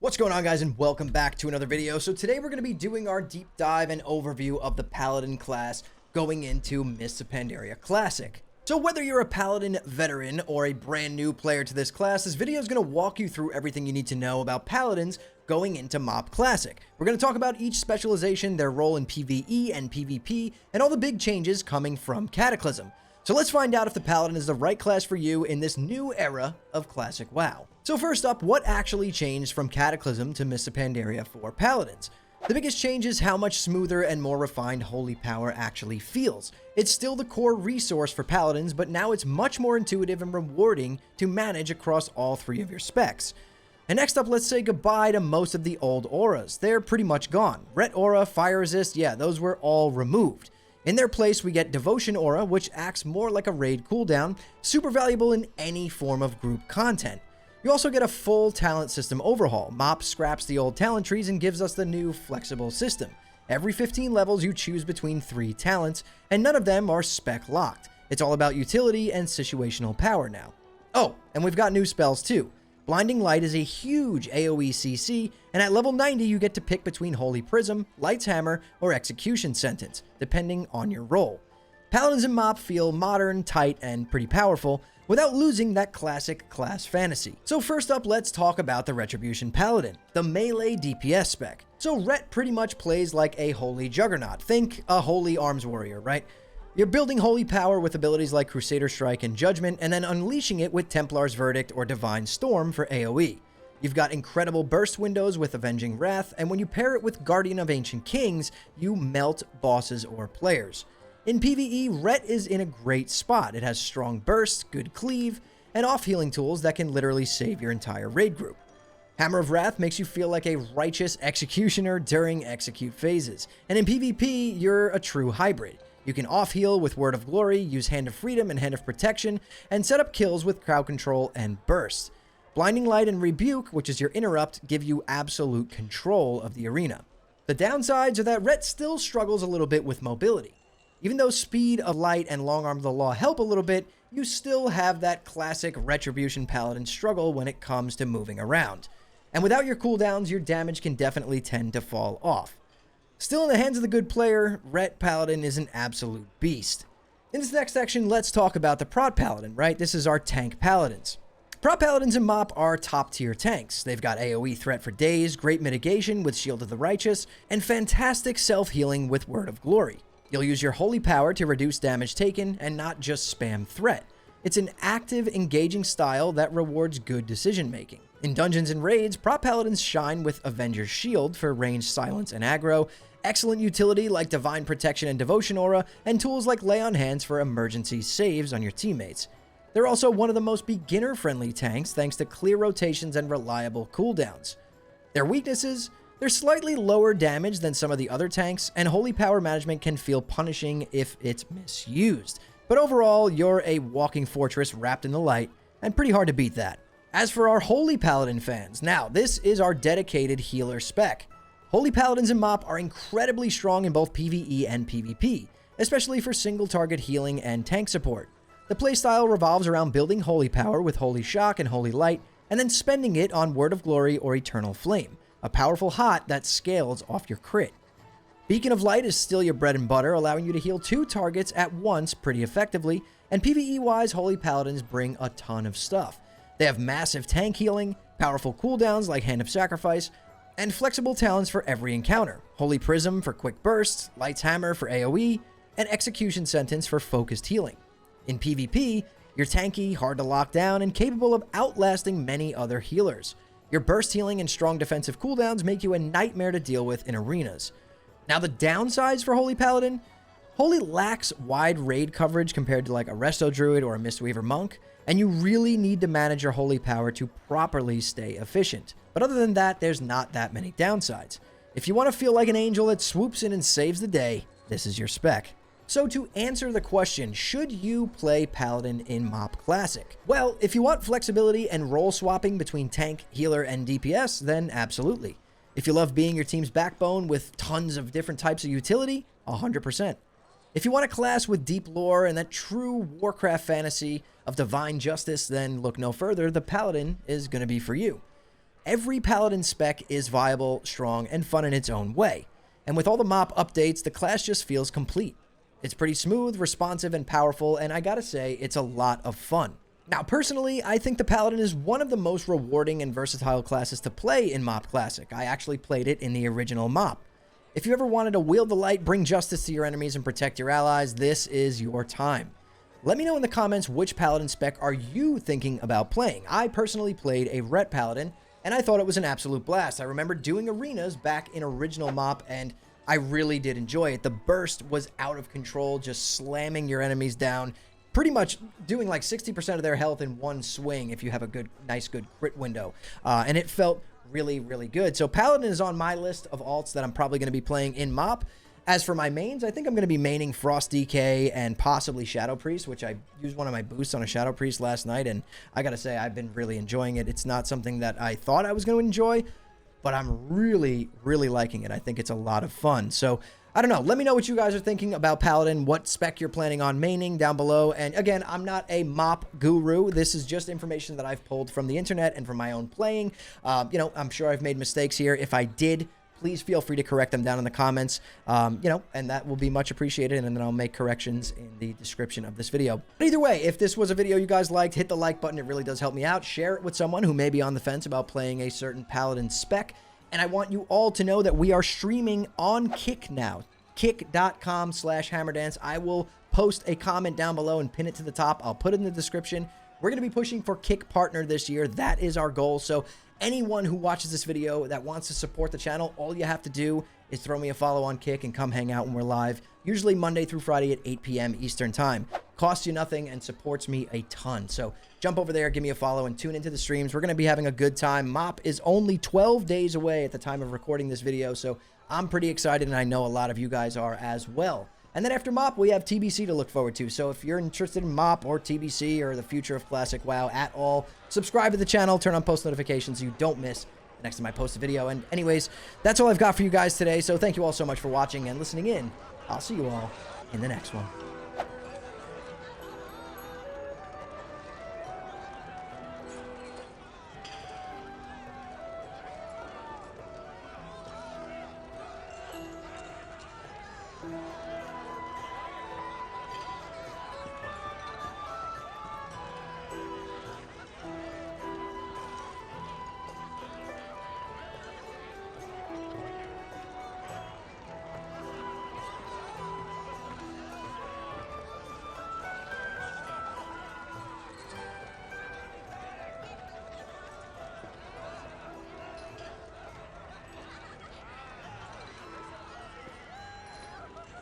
What's going on, guys, and welcome back to another video. So today we're going to be doing our deep dive and overview of the Paladin class going into Mists of Pandaria Classic. So whether you're a Paladin veteran or a brand new player to this class, this video is going to walk you through everything you need to know about Paladins going into MOP Classic. We're going to talk about each specialization, their role in PvE and PvP, and all the big changes coming from Cataclysm. So let's find out if the Paladin is the right class for you in this new era of Classic WoW. So first up, what actually changed from Cataclysm to Mists of Pandaria for Paladins? The biggest change is how much smoother and more refined Holy Power actually feels. It's still the core resource for Paladins, but now it's much more intuitive and rewarding to manage across all three of your specs. And next up, let's say goodbye to most of the old auras. They're pretty much gone. Ret Aura, Fire Resist, yeah, those were all removed. In their place, we get Devotion Aura, which acts more like a raid cooldown, super valuable in any form of group content. You also get a full talent system overhaul. MOP scraps the old talent trees and gives us the new flexible system. Every 15 levels, you choose between 3 talents, and none of them are spec locked. It's all about utility and situational power now. Oh, and we've got new spells too. Blinding Light is a huge AoE CC, and at level 90 you get to pick between Holy Prism, Light's Hammer, or Execution Sentence, depending on your role. Paladins and MOP feel modern, tight, and pretty powerful, without losing that classic class fantasy. So first up, let's talk about the Retribution Paladin, the melee DPS spec. So Ret pretty much plays like a holy juggernaut. Think a holy arms warrior, right? You're building holy power with abilities like Crusader Strike and Judgment, and then unleashing it with Templar's Verdict or Divine Storm for AoE. You've got incredible burst windows with Avenging Wrath, and when you pair it with Guardian of Ancient Kings, you melt bosses or players. In PvE, Ret is in a great spot. It has strong burst, good cleave, and off-healing tools that can literally save your entire raid group. Hammer of Wrath makes you feel like a righteous executioner during execute phases, and in PvP, you're a true hybrid. You can off-heal with Word of Glory, use Hand of Freedom and Hand of Protection, and set up kills with Crowd Control and Burst. Blinding Light and Rebuke, which is your interrupt, give you absolute control of the arena. The downsides are that Ret still struggles a little bit with mobility. Even though Speed of Light and Long Arm of the Law help a little bit, you still have that classic Retribution Paladin struggle when it comes to moving around. And without your cooldowns, your damage can definitely tend to fall off. Still, in the hands of the good player, Ret Paladin is an absolute beast. In this next section, let's talk about the Prot Paladin, right? This is our tank Paladins. Prot Paladins and MOP are top-tier tanks. They've got AoE threat for days, great mitigation with Shield of the Righteous, and fantastic self-healing with Word of Glory. You'll use your holy power to reduce damage taken and not just spam threat. It's an active, engaging style that rewards good decision-making. In dungeons and raids, Prot Paladins shine with Avenger's Shield for ranged silence and aggro, excellent utility like Divine Protection and Devotion Aura, and tools like Lay on Hands for emergency saves on your teammates. They're also one of the most beginner-friendly tanks thanks to clear rotations and reliable cooldowns. Their weaknesses? They're slightly lower damage than some of the other tanks, and holy power management can feel punishing if it's misused. But overall, you're a walking fortress wrapped in the light, and pretty hard to beat that. As for our Holy Paladin fans, now this is our dedicated healer spec. Holy Paladins and MOP are incredibly strong in both PvE and PvP, especially for single target healing and tank support. The playstyle revolves around building holy power with Holy Shock and Holy Light, and then spending it on Word of Glory or Eternal Flame, a powerful hot that scales off your crit. Beacon of Light is still your bread and butter, allowing you to heal 2 targets at once pretty effectively, and PvE-wise, Holy Paladins bring a ton of stuff. They have massive tank healing, powerful cooldowns like Hand of Sacrifice, and flexible talents for every encounter. Holy Prism for quick bursts, Light's Hammer for AoE, and Execution Sentence for focused healing. In PvP, you're tanky, hard to lock down, and capable of outlasting many other healers. Your burst healing and strong defensive cooldowns make you a nightmare to deal with in arenas. Now the downsides for Holy Paladin? Holy lacks wide raid coverage compared to like a Resto Druid or a Mistweaver Monk, and you really need to manage your holy power to properly stay efficient. But other than that, there's not that many downsides. If you want to feel like an angel that swoops in and saves the day, this is your spec. So to answer the question, should you play Paladin in MOP Classic? Well, if you want flexibility and role swapping between tank, healer, and DPS, then absolutely. If you love being your team's backbone with tons of different types of utility, 100%. If you want a class with deep lore and that true Warcraft fantasy of divine justice, then look no further, the Paladin is going to be for you. every Paladin spec is viable, strong, and fun in its own way. And with all the MOP updates, the class just feels complete. It's pretty smooth, responsive, and powerful, and I gotta say, it's a lot of fun. Now, personally, I think the Paladin is one of the most rewarding and versatile classes to play in MOP Classic. I actually played it in the original MOP. If you ever wanted to wield the light, bring justice to your enemies, and protect your allies, this is your time. Let me know in the comments which Paladin spec are you thinking about playing. I personally played a Ret Paladin, and I thought it was an absolute blast. I remember doing arenas back in original MOP, and I really did enjoy it. The burst was out of control, just slamming your enemies down, pretty much doing like 60% of their health in one swing if you have a good crit window. And it felt really, really good. So Paladin is on my list of alts that I'm probably going to be playing in MOP. As for my mains, I think I'm going to be maining Frost DK and possibly Shadow Priest, which I used one of my boosts on a Shadow Priest last night, and I got to say, I've been really enjoying it. It's not something that I thought I was going to enjoy, but I'm really, really liking it. I think it's a lot of fun. So, I don't know. Let me know what you guys are thinking about Paladin, what spec you're planning on maining down below. And again, I'm not a MOP guru. This is just information that I've pulled from the internet and from my own playing. You know, I'm sure I've made mistakes here. If I did, please feel free to correct them down in the comments, you know, and that will be much appreciated, and then I'll make corrections in the description of this video. But either way, if this was a video you guys liked, hit the like button. It really does help me out. Share it with someone who may be on the fence about playing a certain Paladin spec. And I want you all to know that we are streaming on Kick now. Kick.com/hammerdance. I will post a comment down below and pin it to the top. I'll put it in the description. We're going to be pushing for Kick Partner this year. That is our goal. So anyone who watches this video that wants to support the channel, all you have to do is throw me a follow on Kick and come hang out when we're live, usually Monday through Friday at 8 p.m. Eastern Time. Costs you nothing and supports me a ton. So jump over there, give me a follow, and tune into the streams. We're going to be having a good time. MOP is only 12 days away at the time of recording this video, so I'm pretty excited, and I know a lot of you guys are as well. And then after MOP, we have TBC to look forward to. So if you're interested in MOP or TBC or the future of Classic WoW at all, subscribe to the channel, turn on post notifications so you don't miss the next time I post a video. And anyways, that's all I've got for you guys today. So thank you all so much for watching and listening in. I'll see you all in the next one.